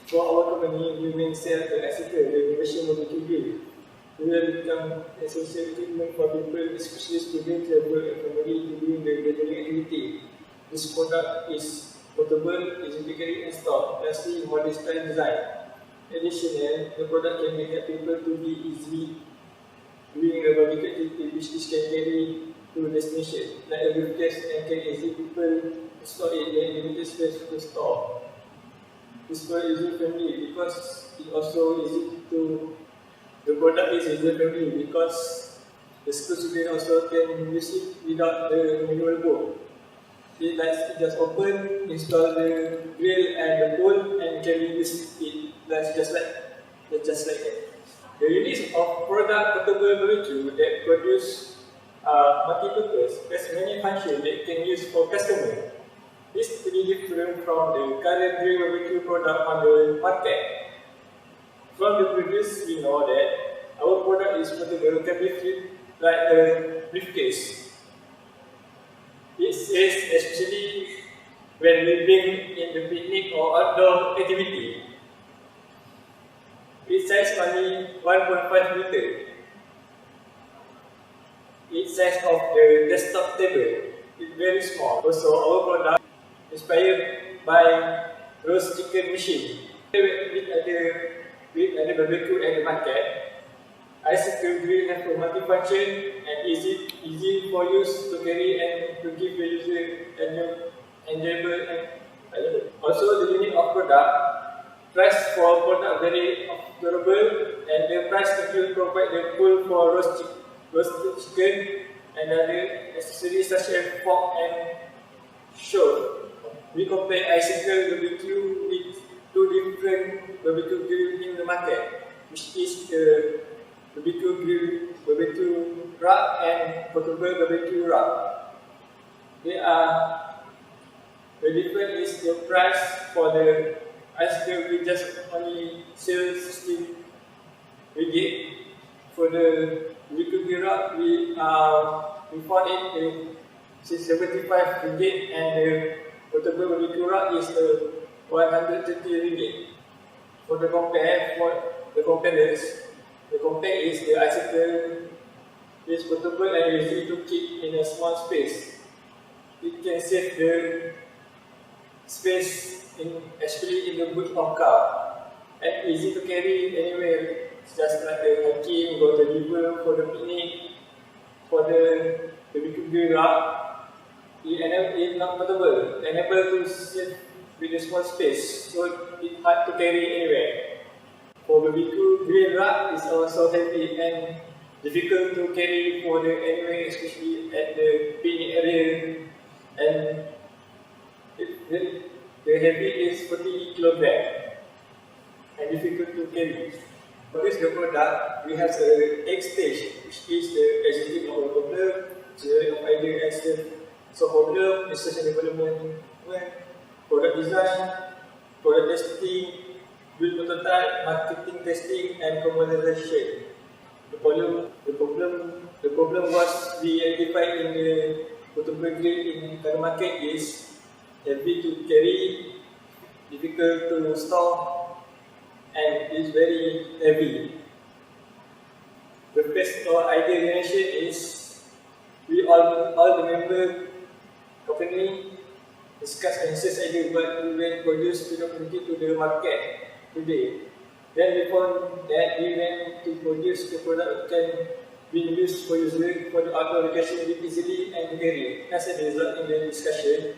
For our company, we will sell the iCircle, the machine barbecue grill. We will become essential equipment for people, especially students, travel, and family during the gathering activity. This product is portable, easy to carry and store, lastly, modern style design. Additionally, the product can help people to be easy during the barbecue activity, which is can carry to destination, like a briefcase and can easy people to store it in limited space to store. This product is user friendly because it also easy to. The product is user friendly because the school student also can use it without the manual board. It just open, install the grill and the bowl, and can use it just like that. The release of product portable barbecue that produce multi-purpose has many functions that can use for customer. This is really different from the current grill barbecue product on the market. From the previous, we know that our product is portable, can be fit like a briefcase. It says especially when living in the picnic or outdoor activity. Its size only 1.5 meter. Its size of the desktop table is very small. Also, our product is inspired by roast chicken machine. With other barbecue at the market, iCircle grill have a multi-function and easy for use to carry and to give the user enjoyable and also the unit of product. Price for product very affordable, and the price include provide the full for roasted chicken and other accessories such as fork and shovel. We compare iCircle barbecue with two different barbecue grill in the market, which is the barbecue rack and portable barbecue rack. The difference is the price for the iCircle. We just only sell 16 ringgit. For the barbecue rack, we found it 75 ringgit, and the portable barbecue rack is 130 ringgit. For the comparers, the compare is the iCircle is portable and easy to keep in a small space. It can save the space, especially in the boot of car, and easy to carry anywhere. It's just like the Hakim, go to DIBY for the picnic, for the barbecue grill rack. It is not portable, enable to save with a small space, so it's hard to carry anywhere. For barbecue grill rack is also heavy and difficult to carry for the anywhere, especially at the picnic area, and the heavy is 40 kg and difficult to carry. For this product, we have the X stage, which is the executive of the problem, sharing of idea and so problem, research and development, product design, product testing, build prototype, marketing testing, and commercialization. The problem was we identified in the portable grill in the market is heavy to carry, difficult to store, and is very heavy. The best idea generation is we all the member company discuss and assess idea what we will produce to the market today. Then before that, we went to produce the product can be used for user for the outdoor recreation easily and carry. As a result in the discussion,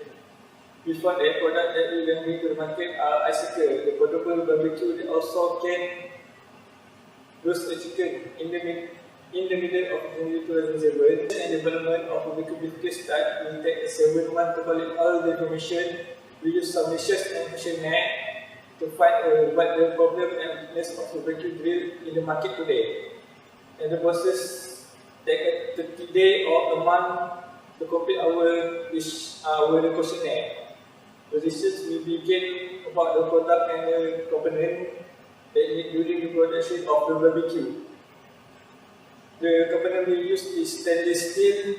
before that product that we went to the market are iCircle, the portable barbecue that also can roast the chicken in the middle of 2007, and development of barbecue briefcase that will take 7 months to collect all the information. We use some research and questionnaire to find what the problem and weakness of the barbecue grill in the market today. And the process take 30 days or a month to complete our questionnaire. The research will begin about the product and the component that need during the production of the barbecue. The component we use is stainless steel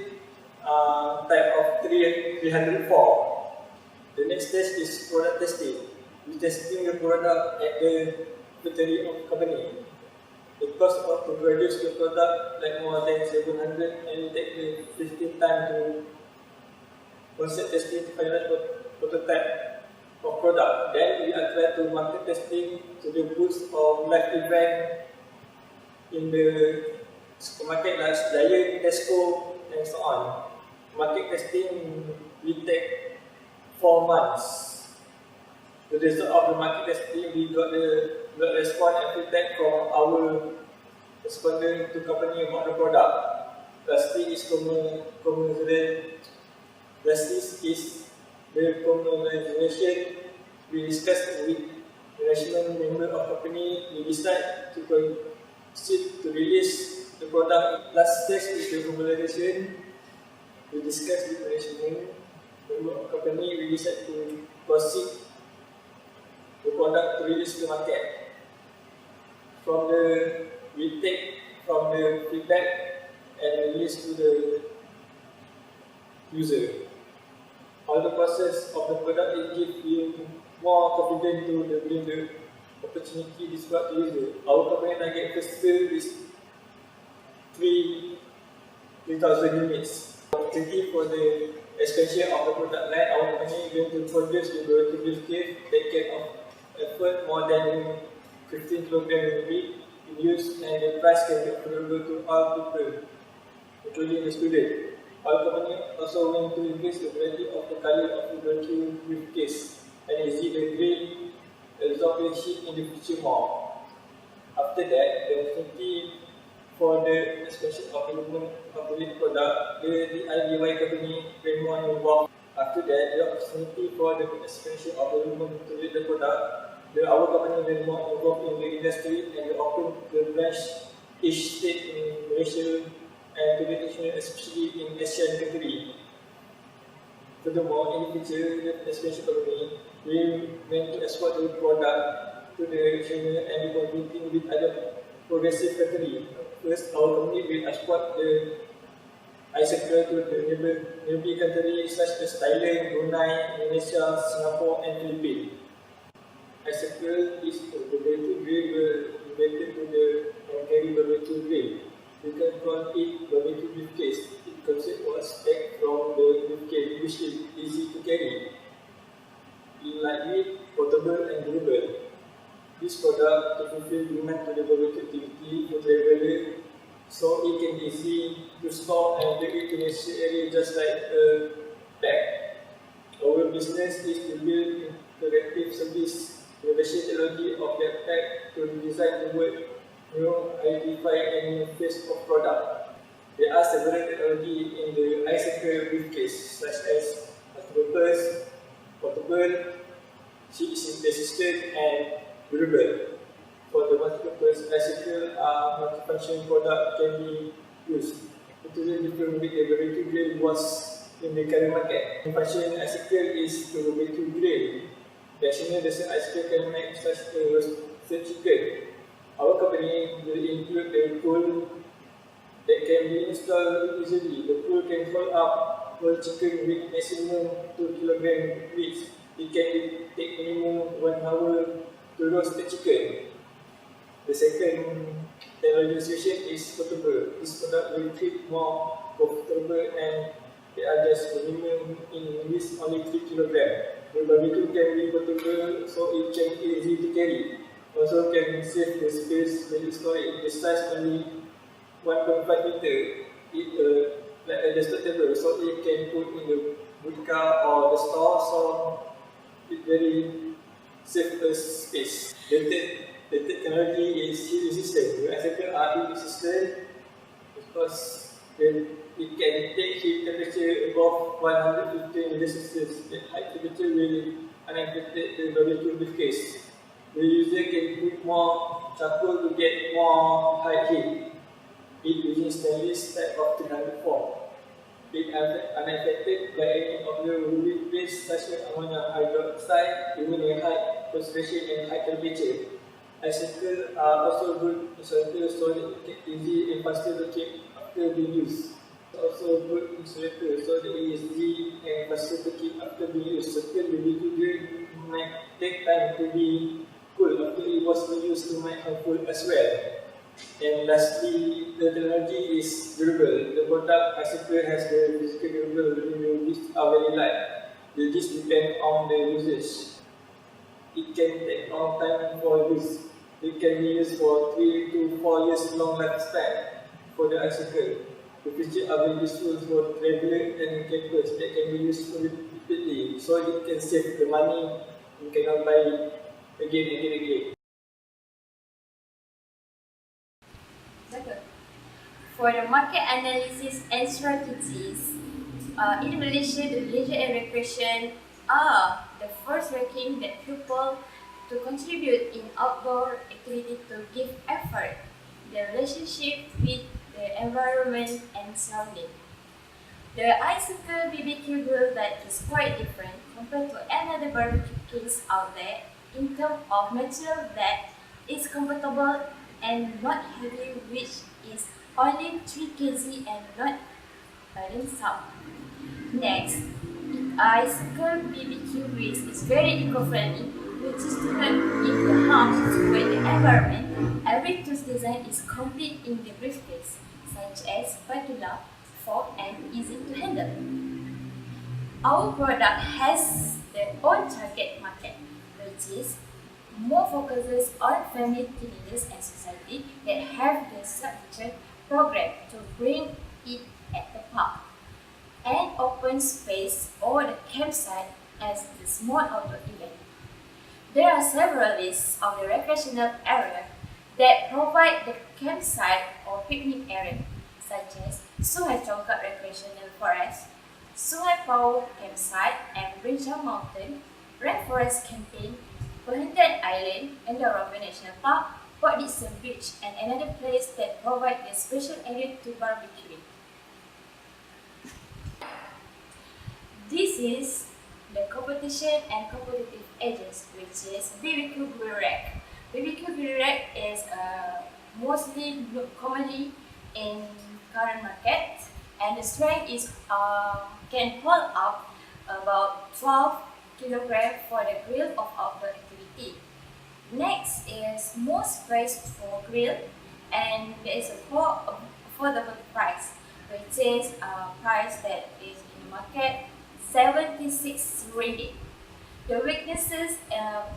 type of 304. The next test is product testing. we testing the product at the factory of company. The cost of to produce the product like more than 700 and it take the 15 time to concept testing to finalize prototype of product. Then we are trying to market testing to the booths of live event in the supermarket like Giant, Tesco and so on. Market testing we take 4 months. The result of the market testing, we got the response and feedback from our respondent to company about the product. Lastly is the commercialization. We discussed with the national member of company. We decide to proceed to release the product. Last stage is the commercialization. We discussed with the national member of company. We decide to proceed the product to release to the market. We take from the feedback and release to the user. All the process of the product it gives you more confidence to bring the opportunity this product to user. Our company target first is 3,000 units. Opportunity for the expansion of the product line, our company is going to produce the barbequing cave that can effort more than 15 kg a week in use, and the price can be affordable to all people, including the student. Our company also want to increase the variety of the color of the barbequing briefcase and exit the green absorption sheet in the future more. After that, the opportunity for the expansion of development of the product, the DIBY company will more involved. After that, the opportunity for the expansion of development to the product, our company will more involved in the industry and will open the branch each state in Malaysia and to the national, especially in Asian country. Furthermore, in the future, the expansion company will meant to export the product to the China and be competing with other progressive countries. First, our company will export the iCircle to the neighboring countries such as Thailand, Brunei, Indonesia, Singapore, and Philippines. iCircle is the barbequing grill related to the carry barbequing grill. You can call it barbequing briefcase. It consists of aspect from the briefcase which is easy to carry, lightweight, portable, and durable. This product to fulfill demand to the barbecue activity for traveler, so it can be easy to store and bring it to necessary area just like a bag. Our business is to build interactive service innovation technology of that type to design the word new, identify and face of product. There are several technologies in the iCircle briefcase such as multi-purpose, portable, seat resistant, and durable. For the multi-purpose, iCircle multifunction product can be used. It is different with the barbequing grill was in the current market. The function iCircle is the barbequing grill. Additionally, the same iCircle can make such a roasted chicken. Our company will include a pool that can be installed easily. The pool can hold up whole chicken with maximum 2 kg weight. It can take minimum 1 hour to roast the chicken. The second technology solution is portable. This product will keep more comfortable and they are just minimum in this only 3 kg. The barbecue can be portable so it can be easy to carry. Also can save the space when you store it. The size only 1.5 meter. It like a desktop table, so it can put in the bootcar or the store, so it very save the space. The technology is heat resistant. The iCircle are heat resistant because it can take heat temperature above 150 degrees Celsius. The high temperature will unaffected the barbecue briefcase. The user can put more charcoal to get more high heat. It using stainless type of 300 form. It unaffected by any of the ruby base such as ammonium hydroxide, even a high concentration and high temperature. iCircle are also good insulator so that it is easy and faster to keep after being used. Also good insulator so that it is easy and faster to keep after being used. Second, the barbequing grill might take time to be cool after it was used to make harmful as well. And lastly, the technology is durable. The product iCircle has the physical durable within our daily life. They just depend on the usage. It can take long time for use. It can be used for 3 to 4 years long lifespan for the iCircle. The features are very useful for travelers and campers that can be used repeatedly, so it can save the money. You cannot buy it again. For the market analysis and strategies, in Malaysia, the leisure and recreation are the first ranking that people to contribute in outdoor activity to give effort, the relationship with the environment and surrounding. The iCircle BBQ grill that is quite different compared to another barbecue kits out there in terms of material that is comfortable and not heavy, which is only 3 kg and not burdensome. Next, iCircle BBQ grill is very eco-friendly, which is to not give the harm to the environment. Every tool's design is complete in the briefcase, such as spatula, fork, and easy to handle. Our product has their own target market, which is more focuses on family, teenagers, and society that have the structured program to bring it at the park and open space or the campsite as the small outdoor event. There are several lists of the recreational area that provide the campsite or picnic area, such as Sungai Congkak Recreational Forest, Sungai Pau Campsite and Brinjau Mountain, Rainforest Camping, Perhentian Island, and the Rockville National Park, Port Dickson Beach, and another place that provide a special area to barbecuing. This is the competition and competitive edges, which is BBQ Grill Rack. BBQ Grill Rack is mostly commonly in current market, and the strength is can hold up about 12 kg for the grill of outdoor activity. Next is most priced for grill, and there is a affordable price, which is a price that is in the market 76 ringgit. The weaknesses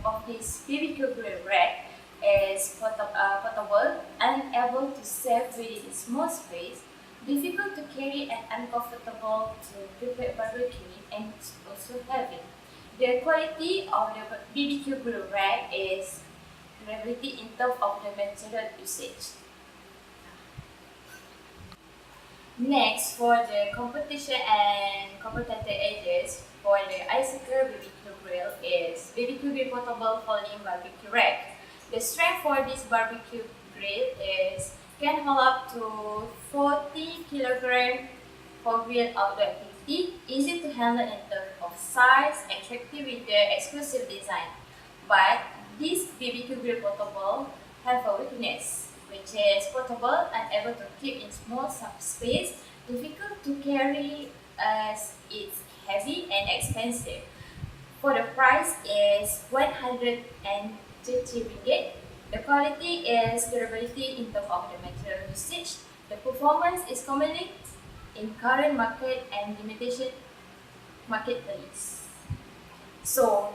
of this BBQ grill rack is portable, unable to serve within a small space, difficult to carry and uncomfortable to prepare barbecuing, and also heavy. The quality of the BBQ grill rack is durability in terms of the material usage. Next, for the competition and competitive edges for the iCircle BBQ grill is BBQ grill portable folding barbecue rack. The strength for this barbecue grill is can hold up to 40 kg for grill outdoor activity, easy to handle in terms of size, attractive with the exclusive design. But this BBQ grill portable have a weakness, which is portable, unable to keep in small space, difficult to carry as it's heavy and expensive. For the price is 130 ringgit. The quality is durability in terms of the material usage. The performance is commonly in current market and limitation marketplace. So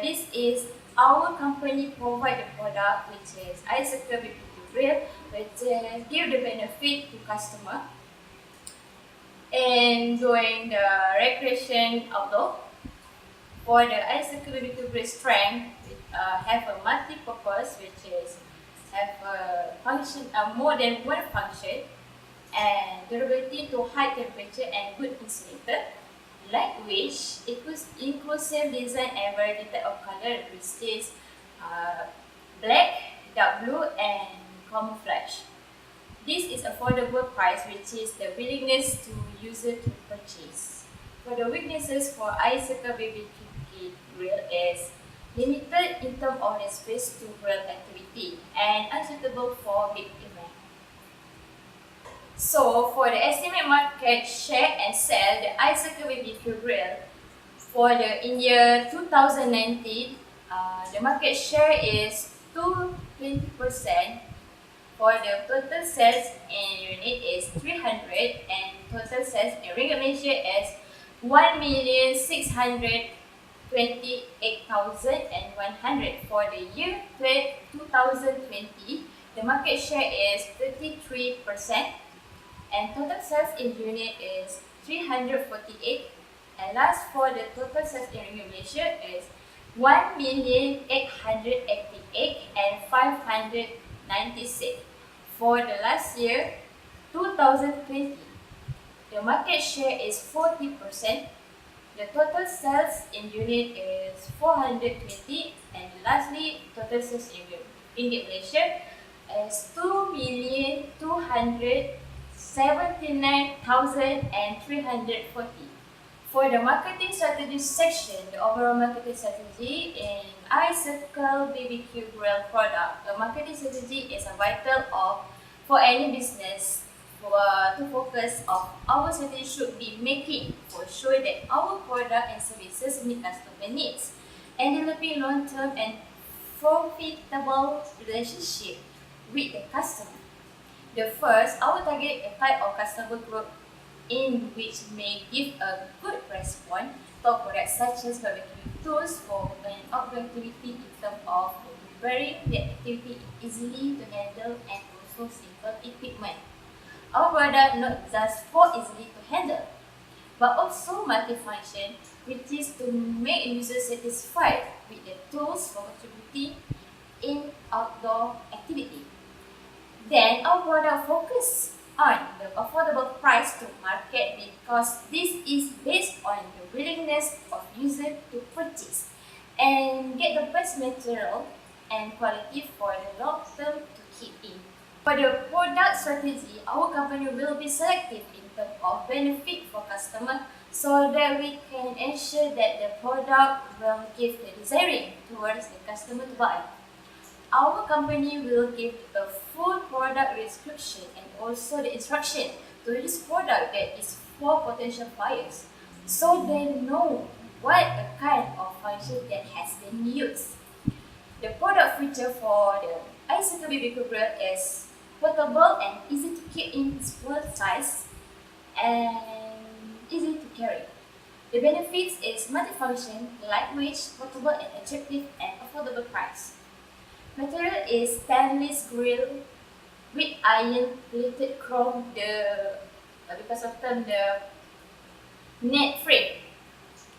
this is our company provide the product, which is iCircle BBQ grill, which give the benefit to customer and doing the recreation outdoor. For the iCircle BBQ grill strength, have a multi-purpose, which is have a function, more than one function, and durability to high temperature and good insulator. Lightweight, inclusive design and variety of color, which is black, dark blue, and camouflage. This is affordable price, which is the willingness to user to purchase. For the weaknesses for iCircle BBQ grill is limited in terms of the space to grill activity and unsuitable for big event. So for the estimate market share and sell, the iCircle BBQ grill In year 2019, the market share is 20%. For the total sales in unit is 300 and total sales in Ringgit Malaysia is 1,628,100. For the year 2020, the market share is 33% and total sales in unit is 348. And last, for the total sales in Ringgit Malaysia is 1,888,596. For the last year, 2020, the market share is 40%. The total sales in unit is 420, and lastly, total sales in Ringgit Malaysia is 2,279,340. For the marketing strategy section, the overall marketing strategy in iCircle BBQ grill product, the marketing strategy is a vital for any business to focus on our strategy should be making for sure that our product and services meet customer needs and developing long-term and profitable relationship with the customer. The first, our target a type of customer group in which may give a good response to products such as barbecuing tools for an outdoor activity in terms of preparing the activity easily to handle and also simple equipment. Our product not just for easily to handle, but also multifunction, which is to make users satisfied with the tools for contributing in outdoor activity. Then our product focus on the affordable price to market because this is based on the willingness of user to purchase and get the best material and quality for the long term to keep in. For the product strategy, our company will be selective in terms of benefit for customer so that we can ensure that the product will give the desiring towards the customer to buy. Our company will give a full product description and also the instruction to this product that is for potential buyers so they know what kind of function that has been used. The product feature for the iCircle BBQ grill is portable and easy to keep in small size and easy to carry. The benefits is multifunction, lightweight, portable and attractive and affordable price. Material is stainless grill with iron plated chrome because of the net frame.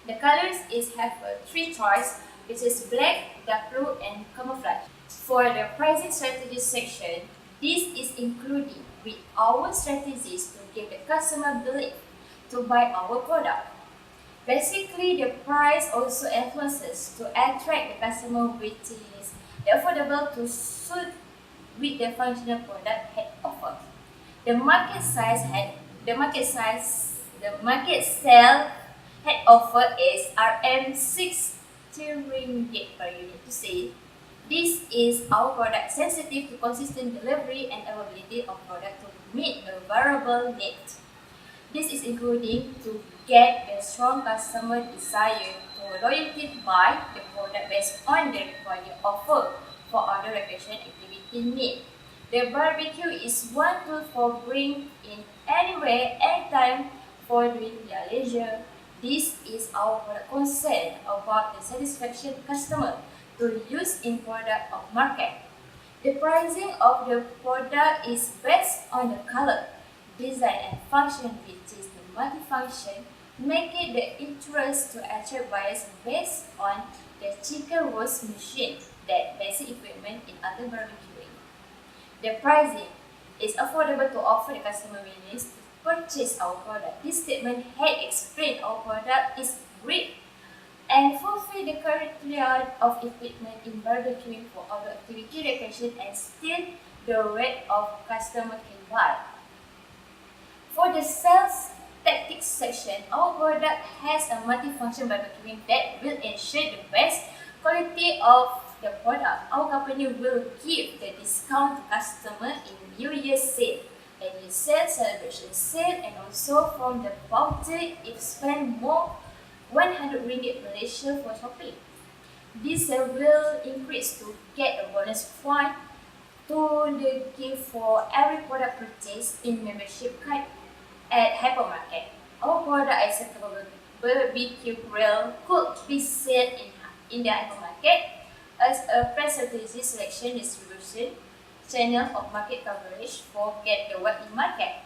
The colors have three choice, which is black, dark blue and camouflage. For the pricing strategy section, this is included with our strategies to give the customer belief to buy our product. Basically, the price also influences to attract the customer, which is affordable to suit with the functional product head offer. The market sale head offer is RM60 ringgit per unit. To say, this is our product sensitive to consistent delivery and availability of product to meet a variable need. This is including to get the strong customer desire to loyalty to buy the product based on the required offer for other recreation activity need. The barbecue is one tool for bring in anywhere, anytime for doing their leisure. This is our product concern about the satisfaction customer to use in product of market. The pricing of the product is based on the color, design and function, which is the multifunction, making the interest to attract buyers based on the chicken roast machine, that basic equipment in other barbecuing. The pricing is affordable to offer the customer willingness to purchase our product. This statement had explained our product is great and fulfill the criteria of equipment in barbecuing for outdoor activity recreation and still the rate of customer can buy. For the sales tactics section, our product has a multifunction barbecuing that will ensure the best quality of the product. Our company will give the discount to customer in New Year sale, annual sale, celebration sale, and also from the voucher if spend more 100 ringgit Malaysia for shopping. This will increase to get a bonus point to the gift for every product purchased in membership card at hypermarket. Our product iCircle barbecue grill could be sold in the hypermarket as a pre-strategy selection distribution channel of market coverage for get the word in market.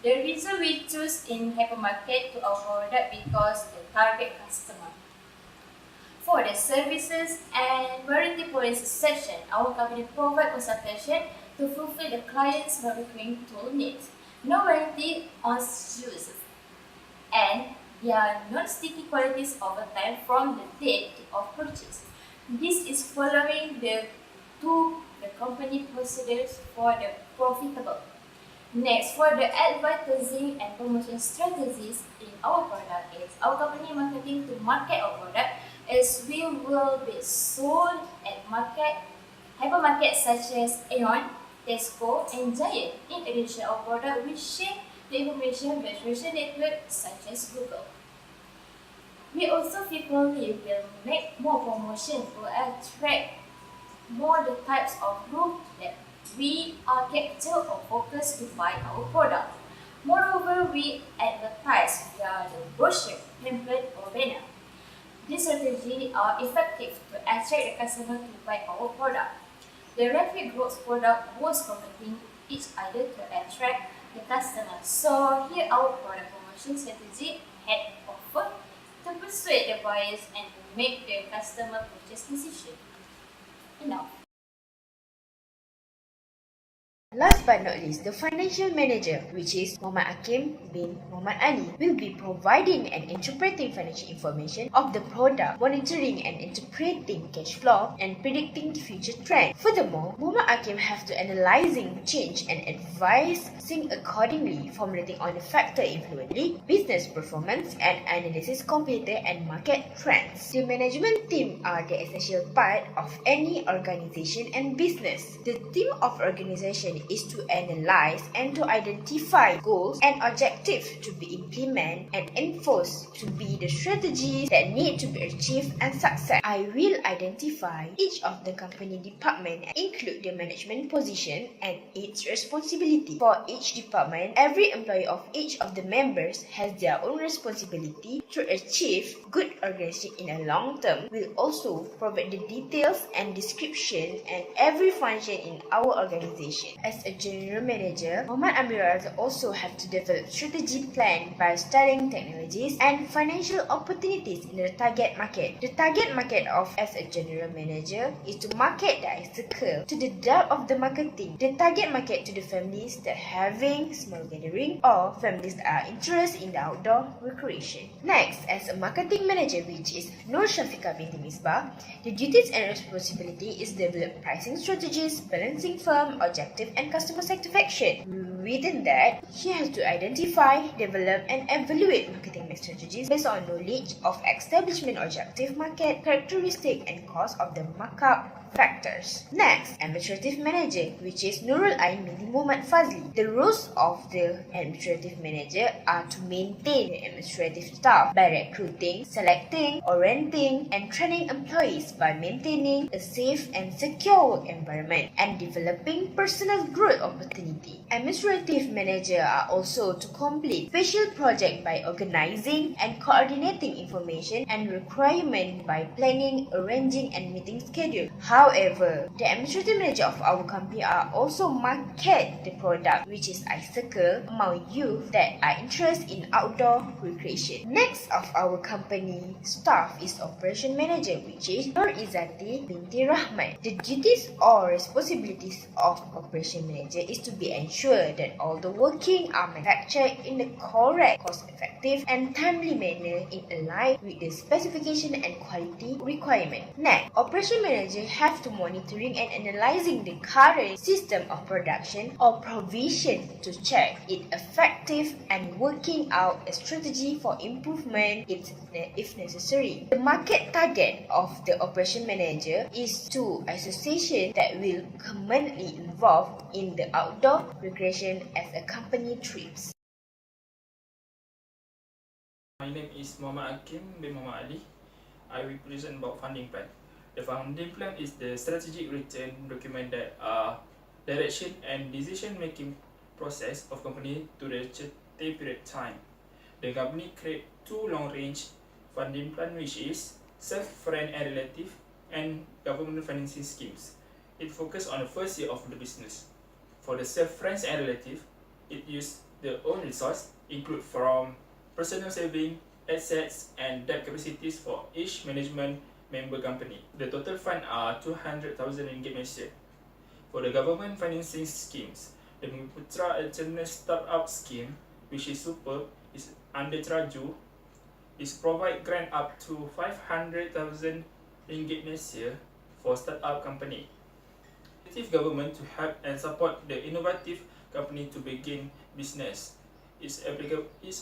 The reason we choose in hypermarket to our product because the target customer. For the services and warranty policy section, our company provides consultation to fulfill the client's barbequing tool needs. No warranty on shoes, and there are non-sticky qualities over time from the date of purchase. This is following the company procedures for the profitable. Next, for the advertising and promotion strategies in our product is our company marketing to market our product as we will be sold at hypermarkets such as Aeon, Tesco, and Giant. In addition, our product will share the information with social networks such as Google. We also frequently will make more promotion to attract more the types of group that we are captured or focused to buy our product. Moreover, we advertise via the brochure, pamphlet, or banner. These strategies are effective to attract the customer to buy our product. The rapid growth product was competing each other to attract the customer. So here our product promotion strategy had offered to persuade the buyers and to make the customer purchase decision. Enough. Last but not least, the financial manager, which is Muhammad Hakim bin Muhammad Ali, will be providing and interpreting financial information of the product, monitoring and interpreting cash flow, and predicting future trends. Furthermore, Muhammad Hakim have to analyzing change and advising accordingly, formulating on the factor influently, business performance, and analysis competitor and market trends. The management team are the essential part of any organization and business. The team of organization is to analyze and to identify goals and objectives to be implemented and enforced to be the strategies that need to be achieved and success. I will identify each of the company department and include the management position and its responsibility. For each department, every employee of each of the members has their own responsibility to achieve good organization in a long term. We'll also provide the details and description and every function in our organization. As a general manager, Muhammad Amirul also have to develop strategy plan by studying technologies and financial opportunities in the target market. The target market of as a general manager is to market the iCircle to the depth of the marketing. The target market to the families that having small gathering or families that are interested in the outdoor recreation. Next, as a marketing manager, which is Syafiqa Binti Misbah, the duties and responsibility is develop pricing strategies, balancing firm objective and customer satisfaction. Within that, she has to identify, develop, and evaluate marketing strategies based on knowledge of establishment objective, market characteristic, and cost of the markup factors. Next, administrative manager, which is Nurul binti Muhammad Fazli. The roles of the administrative manager are to maintain the administrative staff by recruiting, selecting, orienting, and training employees by maintaining a safe and secure work environment and developing personal growth opportunity. Administrative manager are also to complete special project by organizing and coordinating information and requirement by planning, arranging, and meeting schedule. However, the administrative manager of our company are also market the product, which is iCircle, among youth that are interested in outdoor recreation. Next of our company staff is operation manager, which is Izzatie Binti Rahmat. The duties or responsibilities of operation manager is to be ensured that all the working are manufactured in the correct, cost-effective, and timely manner in line with the specification and quality requirement. Next, operation manager have to monitoring and analyzing the current system of production or provision to check it effective and working out a strategy for improvement if necessary. The market target of the operation manager is to association that will commonly involved in the outdoor recreation as a company trips. My name is Muhammad Hakim bin Muhammad Ali. I will present about funding plan. The funding plan is the strategic written document that direction and decision making process of company to the certain period time. The company create two long range funding plan, which is self-friend and relative and government financing schemes. It focus on the first year of the business. For the self-friends and relative, it use the own resource include from personal saving, assets and debt capacities for each management member company. The total fund are 200,000 ringgit Malaysia. For the government financing schemes, the Putra Alternate Startup Scheme, which is super, is under Traju, is provide grant up to 500,000 ringgit Malaysia for startup company. Government to help and support the innovative company to begin business. Is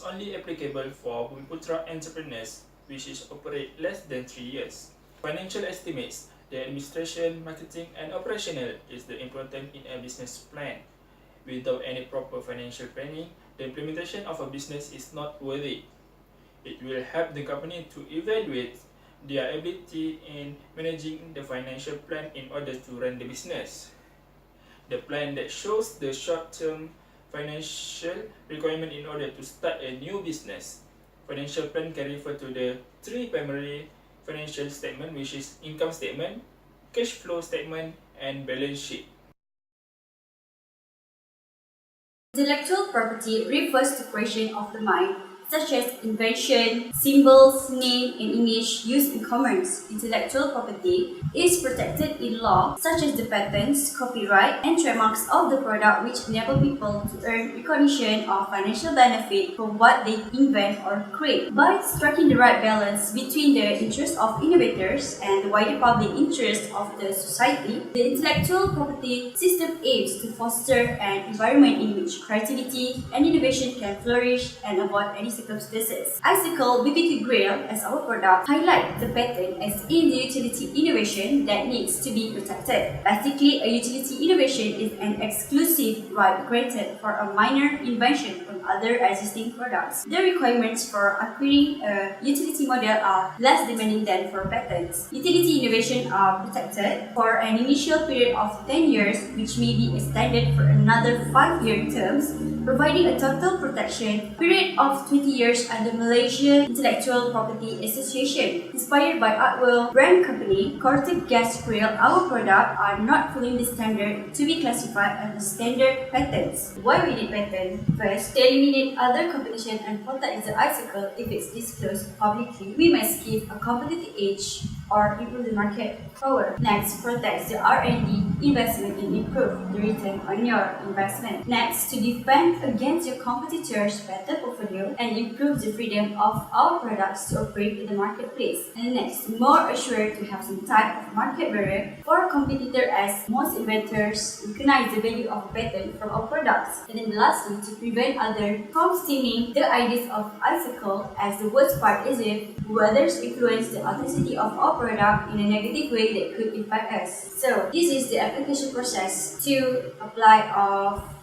only applicable for Bumiputra entrepreneurs which is operate less than 3 years. Financial estimates, the administration, marketing and operational is the important in a business plan. Without any proper financial planning, the implementation of a business is not worthy. It will help the company to evaluate their ability in managing the financial plan in order to run the business. The plan that shows the short-term financial requirement in order to start a new business. Financial plan can refer to the three primary financial statement, which is income statement, cash flow statement, and balance sheet. Intellectual property refers to creation of the mind, such as invention, symbols, name, and image used in commerce. Intellectual property is protected in law, such as the patents, copyright, and trademarks of the product, which enable people to earn recognition or financial benefit from what they invent or create. By striking the right balance between the interests of innovators and the wider public interest of the society, the intellectual property system aims to foster an environment in which creativity and innovation can flourish and avoid any circumstances. iCircle BBQ Grill as our product highlight the pattern as in the utility innovation that needs to be protected. Basically, a utility innovation is an exclusive right granted for a minor invention from other existing products. The requirements for acquiring a utility model are less demanding than for patents. Utility innovation are protected for an initial period of 10 years, which may be extended for another 5-year terms, providing a total protection period of 20 years under Malaysia Intellectual Property Association. Inspired by Artwell brand company, Cortec Gas Grill, our product are not following the standard to be classified under standard patents. Why we need patent? First, to eliminate other competition and protect the iCircle if it's disclosed publicly. We must give a competitive edge or improve the market power. Next, protects the R&D investment and improve the return on your investment. Next, to defend against your competitors' better portfolio and improve the freedom of our products to operate in the marketplace. And next, more assured to have some type of market barrier for a competitor as most inventors recognize the value of a patent from our products. And then lastly, to prevent others from stealing the ideas of iCircle, as the worst part is if others influence the authenticity of our product in a negative way that could impact us. So, this is the application process to apply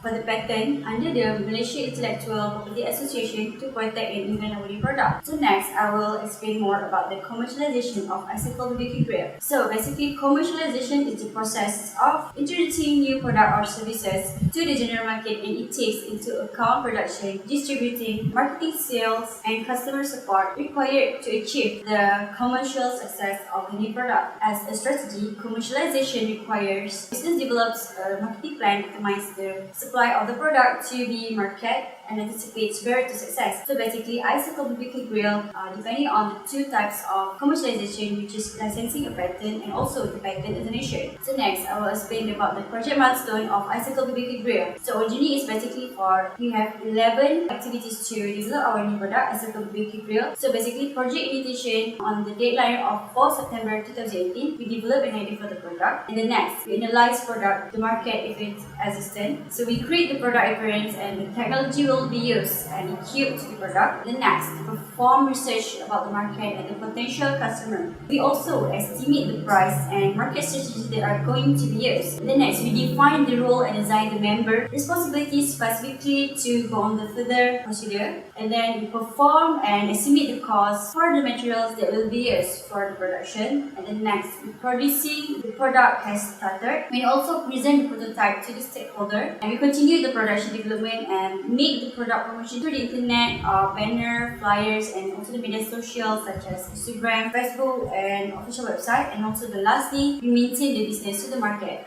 for the patent under the Malaysia Intellectual Property Association to protect and invent our new product. So next, I will explain more about the commercialization of iCircle BBQ Grill. So basically, commercialization is the process of introducing new product or services to the general market, and it takes into account production, distributing, marketing, sales, and customer support required to achieve the commercial success of the new product. As a strategy, commercialization requires business develops a marketing plan, determines the supply of the product to the market, and anticipates barrier to success. So basically, iCircle BBQ Grill, depending on the two types of commercialization, which is licensing a patent and also the patent designation. So next, I will explain about the project milestone of iCircle BBQ Grill. So our journey is basically we have 11 activities to develop our new product, iCircle BBQ Grill. So basically, project initiation on the deadline of 4 September 2018, we develop an idea for the product. And the next, we analyze product, the market if it's existent. So we create the product appearance and the technology will material will be used and equipped the product. The next, perform research about the market and the potential customer. We also estimate the price and market strategies that are going to be used. The next, we define the role and assign the member responsibilities specifically to go on the further procedure. And then we perform and estimate the cost for the materials that will be used for the production. And then next, producing the product has started. We also present the prototype to the stakeholder, and we continue the production development and make the product promotion through the internet, banner, flyers, and also the media social such as Instagram, Facebook, and official website. And also the lastly, we maintain the business to the market.